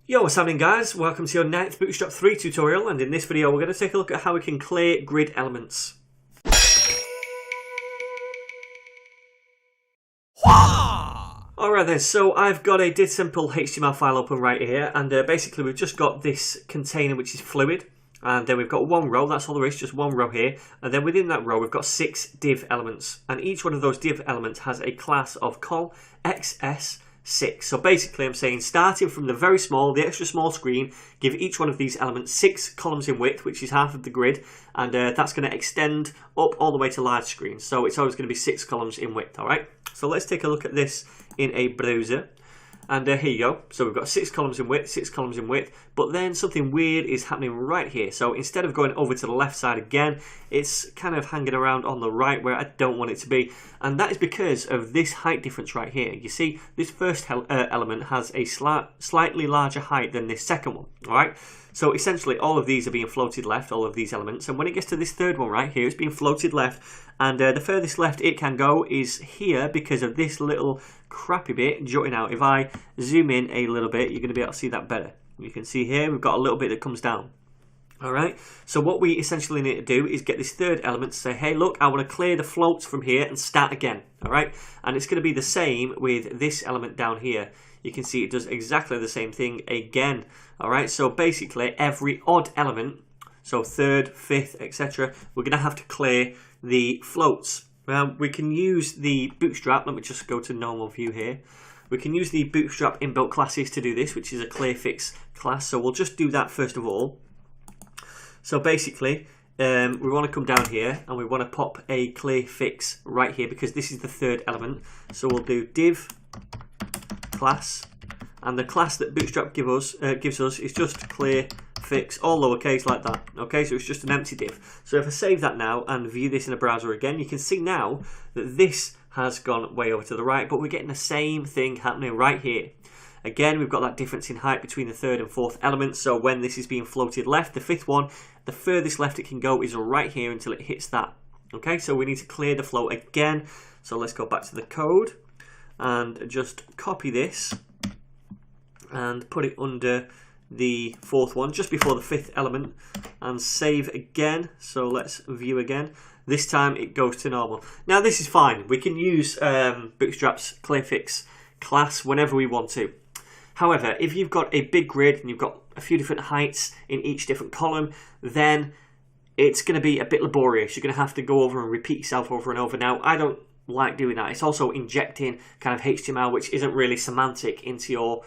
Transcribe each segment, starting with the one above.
Yo, what's happening guys? Welcome to your 9th Bootstrap 3 tutorial, and in this video we're going to take a look at how we can clear grid elements. Alright then, so I've got a did simple HTML file open right here, and basically we've just got this container which is fluid, and then we've got one row, that's all there is, just one row here, and then within that row we've got 6 div elements, and each one of those div elements has a class of col xs6. So basically I'm saying, starting from the very small, the extra small screen, give each one of these elements 6 columns in width, which is half of the grid, and that's going to extend up all the way to large screen. So it's always going to be 6 columns in width, alright? So let's take a look at this in a browser. And here you go. So we've got 6 columns in width, 6 columns in width, but then something weird is happening right here. So instead of going over to the left side again, it's kind of hanging around on the right where I don't want it to be. And that is because of this height difference right here. You see, this first element has a slightly larger height than this second one, all right? So essentially all of these are being floated left, all of these elements, and when it gets to this third one right here, it's being floated left, and the furthest left it can go is here because of this little crappy bit jutting out. If I zoom in a little bit, you're going to be able to see that better. You can see here we've got a little bit that comes down. Alright, so what we essentially need to do is get this third element to say, hey look, I want to clear the floats from here and start again. Alright, and it's going to be the same with this element down here. You can see it does exactly the same thing again. Alright, so basically every odd element, so third, fifth, etc., we're going to have to clear the floats. Now we can use the Bootstrap, let me just go to normal view here. We can use the Bootstrap inbuilt classes to do this, which is a Clearfix class, so we'll just do that first of all. So basically, we want to come down here and we want to pop a Clearfix right here because this is the third element. So we'll do div class, and the class that Bootstrap gives us is just Clearfix, all lowercase like that. Okay, so it's just an empty div. So if I save that now and view this in a browser again, you can see now that this has gone way over to the right, but we're getting the same thing happening right here. Again, we've got that difference in height between the third and fourth element, so when this is being floated left, the fifth one, the furthest left it can go is right here until it hits that. Okay, so we need to clear the float again. So let's go back to the code and just copy this and put it under the fourth one, just before the fifth element, and save again. So let's view again. This time it goes to normal. Now this is fine. We can use Bootstrap's Clearfix class whenever we want to. However, if you've got a big grid and you've got a few different heights in each different column, then it's going to be a bit laborious. You're going to have to go over and repeat yourself over and over. Now, I don't like doing that. It's also injecting kind of HTML which isn't really semantic into your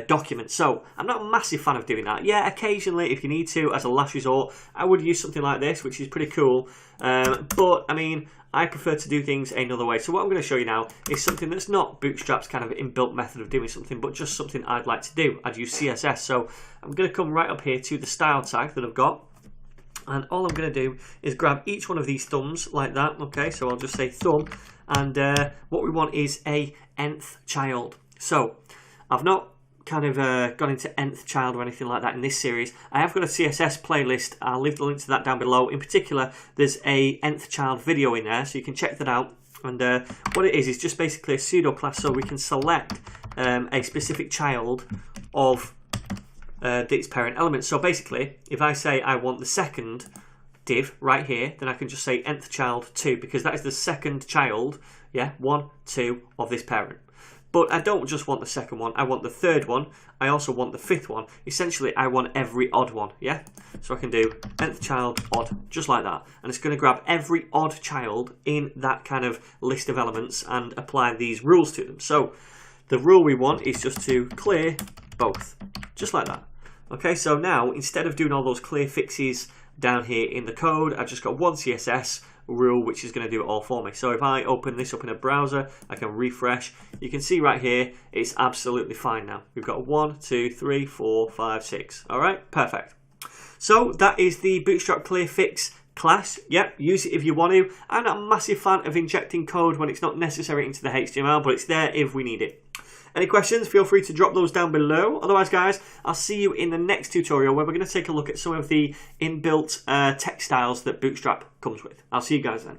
document. So I'm not a massive fan of doing that. Yeah, occasionally if you need to, as a last resort, I would use something like this, which is pretty cool. But I mean, I prefer to do things another way. So what I'm going to show you now is something that's not Bootstrap's kind of inbuilt method of doing something, but just something I'd like to do. I'd use CSS. So I'm going to come right up here to the style tag that I've got. And all I'm going to do is grab each one of these thumbs like that. Okay, so I'll just say thumb. And what we want is a nth child. So I've not kind of gone into nth child or anything like that in this series. I have got a CSS playlist. I'll leave the link to that down below. In particular, there's a nth child video in there, so you can check that out. And what it is just basically a pseudo class, so we can select a specific child of its parent element. So basically, if I say I want the second div right here, then I can just say nth child 2, because that is the second child, yeah, 1, 2 of this parent. But I don't just want the second one, I want the third one, I also want the fifth one. Essentially, I want every odd one, yeah? So I can do nth child odd, just like that. And it's going to grab every odd child in that kind of list of elements and apply these rules to them. So the rule we want is just to clear both, just like that. Okay, so now instead of doing all those clear fixes down here in the code, I've just got one CSS rule which is going to do it all for me. So if I open this up in a browser, I can refresh. You can see right here, it's absolutely fine now. We've got 1, 2, 3, 4, 5, 6. All right, perfect. So that is the Bootstrap Clearfix class. Yep, use it if you want to. I'm not a massive fan of injecting code when it's not necessary into the HTML, but it's there if we need it. Any questions, feel free to drop those down below. Otherwise, guys, I'll see you in the next tutorial where we're going to take a look at some of the inbuilt text styles that Bootstrap comes with. I'll see you guys then.